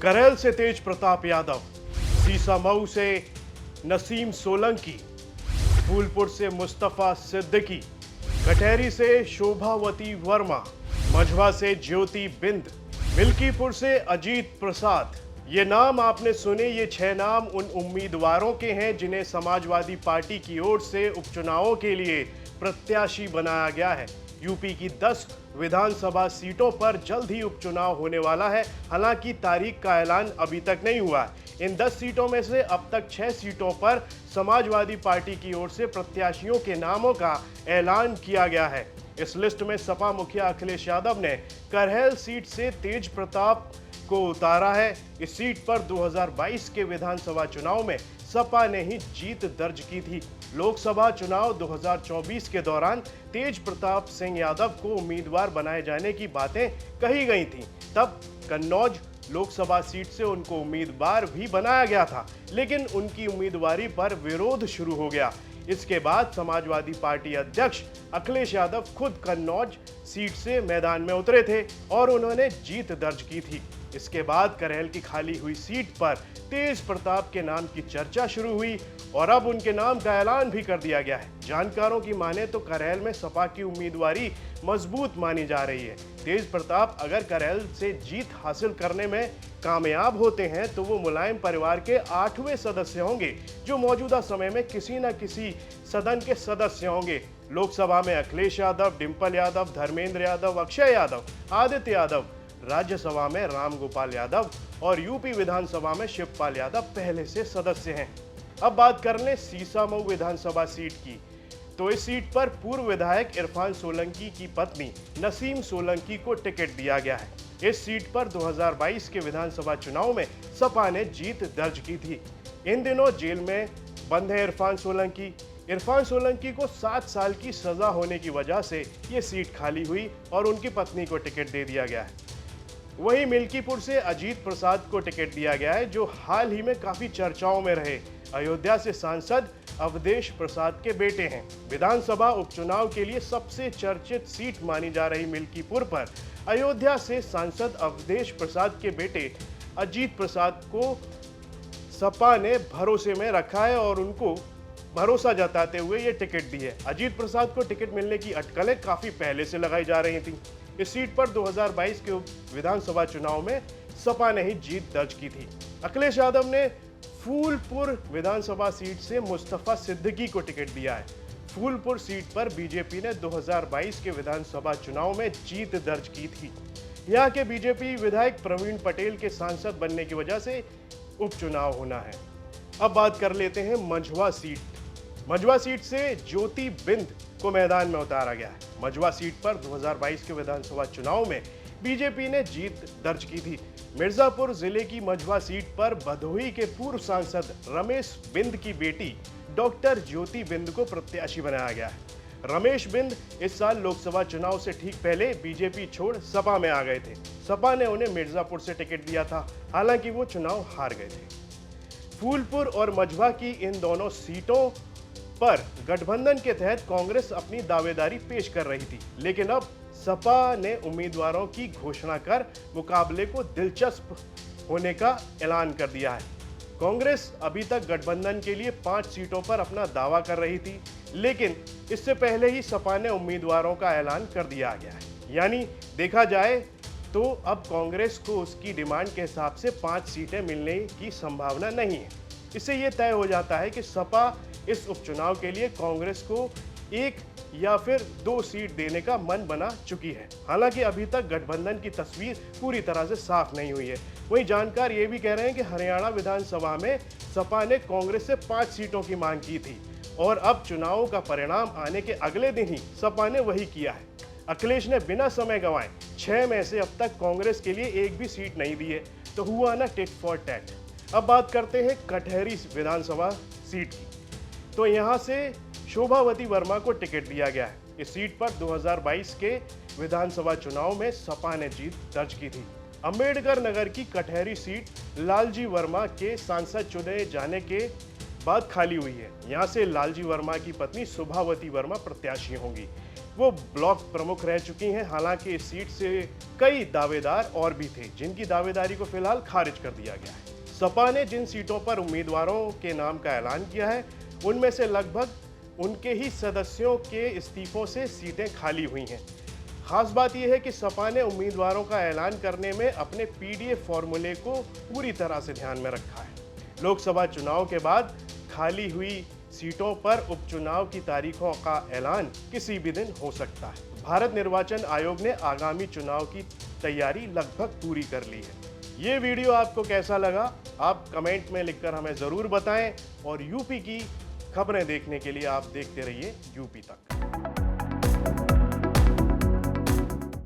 करेल से तेज प्रताप यादव, सीसामऊ से नसीम सोलंकी, फूलपुर से मुस्तफा सिद्दीकी, कटहरी से शोभावती वर्मा, मझवा से ज्योति बिंद, मिल्कीपुर से अजीत प्रसाद। ये नाम आपने सुने, ये 6 नाम उन उम्मीदवारों के हैं जिन्हें समाजवादी पार्टी की ओर से उपचुनावों के लिए प्रत्याशी बनाया गया है। यूपी की 10 विधानसभा सीटों पर जल्द ही उपचुनाव होने वाला है। हालांकि तारीख का ऐलान अभी तक नहीं हुआ है। इन 10 सीटों में से अब तक 6 सीटों पर समाजवादी पार्टी की ओर से प्रत्याशियों के नामों का ऐलान किया गया है। इस लिस्ट में सपा मुखिया अखिलेश यादव ने करहल सीट से तेज प्रताप को उतारा है। इस सीट पर 2022 के विधानसभा चुनाव में सपा ने ही जीत दर्ज की थी। लोकसभा चुनाव 2024 के दौरान तेज प्रताप सिंह यादव को उम्मीदवार बनाए जाने की बातें कही गई थीं। तब कन्नौज लोकसभा सीट से उनको उम्मीदवार भी बनाया गया था, लेकिन उनकी उम्मीदवारी पर विरोध शुरू हो गया। इसके बाद समाजवादी पार्टी अध्यक्ष अखिलेश यादव खुद कन्नौज सीट से मैदान में उतरे थे और उन्होंने जीत दर्ज की थी। इसके बाद करहल की खाली हुई सीट पर तेज प्रताप के नाम की चर्चा शुरू हुई और अब उनके नाम का ऐलान भी कर दिया गया है। जानकारों की माने तो करहल में सपा की उम्मीदवारी मजबूत मानी जा रही है। तेज प्रताप अगर करहल से जीत हासिल करने में कामयाब होते हैं तो वो मुलायम परिवार के 8वें सदस्य होंगे जो मौजूदा समय में किसी न किसी सदन के सदस्य होंगे। लोकसभा में अखिलेश यादव, डिंपल यादव, धर्मेंद्र यादव, अक्षय यादव, आदित्य यादव, राज्यसभा में रामगोपाल यादव और यूपी विधानसभा में शिवपाल यादव पहले से सदस्य हैं। अब बात कर लें सीसामऊ विधानसभा सीट की, तो इस सीट पर पूर्व विधायक इरफान सोलंकी की पत्नी नसीम सोलंकी को टिकट दिया गया है। इस सीट पर 2022 के विधानसभा चुनाव में सपा ने जीत दर्ज की थी। इन दिनों जेल में बंद है इरफान सोलंकी। इरफान सोलंकी को 7 साल की सजा होने की वजह से ये सीट खाली हुई और उनकी पत्नी को टिकट दे दिया गया है। वहीं मिल्कीपुर से अजीत प्रसाद को टिकट दिया गया है, जो हाल ही में काफी चर्चाओं में रहे। अयोध्या से सांसद अवधेश प्रसाद के बेटे हैं। विधानसभा उपचुनाव के लिए सबसे चर्चित सीट मानी जा रही मिल्कीपुर पर अयोध्या से सांसद अवधेश प्रसाद के बेटे अजीत प्रसाद को सपा ने भरोसे में रखा है और उनको भरोसा जताते हुए ये टिकट दी है। अजीत प्रसाद को टिकट मिलने की अटकलें काफी पहले से लगाई जा रही थी। इस सीट पर 2022 के विधानसभा चुनाव में सपा ने ही जीत दर्ज की थी। अखिलेश यादव ने फूलपुर विधानसभा सीट से मुस्तफा सिद्दीकी को टिकट दिया है। फूलपुर सीट पर बीजेपी ने 2022 के विधानसभा चुनाव में जीत दर्ज की थी। यहाँ के बीजेपी विधायक प्रवीण पटेल के सांसद बनने की वजह से उपचुनाव होना है। अब बात कर लेते हैं मझवा सीट। मझवा सीट से ज्योति बिंद को मैदान में उतारा गया है। मझवा सीट पर 2022 के विधानसभा चुनाव में बीजेपी ने जीत दर्ज की थी। मिर्जापुर जिले की मझवा सीट पर भदोही के पूर्व सांसद रमेश बिंद की बेटी डॉक्टर ज्योति बिंद को प्रत्याशी बनाया गया है। रमेश बिंद इस साल लोकसभा चुनाव से ठीक पहले बीजेपी छोड़ सपा में आ गए थे। सपा ने उन्हें मिर्जापुर से टिकट दिया था, हालांकि वो चुनाव हार गए थे। फूलपुर और मझवा की इन दोनों सीटों पर गठबंधन के तहत कांग्रेस अपनी दावेदारी पेश कर रही थी, लेकिन अब सपा ने उम्मीदवारों की घोषणा कर मुकाबले को दिलचस्प होने का ऐलान कर दिया है। कांग्रेस अभी तक गठबंधन के लिए 5 सीटों पर अपना दावा कर रही थी, लेकिन इससे पहले ही सपा ने उम्मीदवारों का ऐलान कर दिया गया है। यानी देखा जाए तो अब कांग्रेस को उसकी डिमांड के हिसाब से 5 सीटें मिलने की संभावना नहीं है। इससे यह तय हो जाता है कि सपा इस उपचुनाव के लिए कांग्रेस को 1 या फिर 2 सीट देने का मन बना चुकी है। हालांकि अभी तक गठबंधन की तस्वीर पूरी तरह से साफ नहीं हुई है। वहीं जानकार ये भी कह रहे हैं कि हरियाणा विधानसभा में सपा ने कांग्रेस से 5 सीटों की मांग की थी और अब चुनावों का परिणाम आने के अगले दिन ही सपा ने वही किया है। अखिलेश ने बिना समय गंवाए 6 में से अब तक कांग्रेस के लिए 1 भी सीट नहीं दी है, तो हुआ ना टिट फॉर टैट। अब बात करते हैं कटहरी विधानसभा सीट की, तो यहाँ से शोभावती वर्मा को टिकट दिया गया है। इस सीट पर 2022 के विधानसभा चुनाव में सपा ने जीत दर्ज की थी। अंबेडकर नगर की कटहरी सीट लालजी वर्मा के सांसद चुने जाने के बाद खाली हुई है। यहाँ से लालजी वर्मा की पत्नी शोभावती वर्मा प्रत्याशी होंगी। वो ब्लॉक प्रमुख रह चुकी हैं। हालांकि इस सीट से कई दावेदार और भी थे जिनकी दावेदारी को फिलहाल खारिज कर दिया गया है। सपा ने जिन सीटों पर उम्मीदवारों के नाम का ऐलान किया है उनमें से लगभग उनके ही सदस्यों के इस्तीफों से सीटें खाली हुई हैं। खास बात यह है कि सपा ने उम्मीदवारों का ऐलान करने में अपने पीडीएफ फॉर्मूले को पूरी तरह से ध्यान में रखा है। लोकसभा चुनाव के बाद खाली हुई सीटों पर उपचुनाव की तारीखों का ऐलान किसी भी दिन हो सकता है। भारत निर्वाचन आयोग ने आगामी चुनाव की तैयारी लगभग पूरी कर ली है। ये वीडियो आपको कैसा लगा आप कमेंट में लिखकर हमें ज़रूर बताएं और यूपी की खबरें देखने के लिए आप देखते रहिए यूपी तक।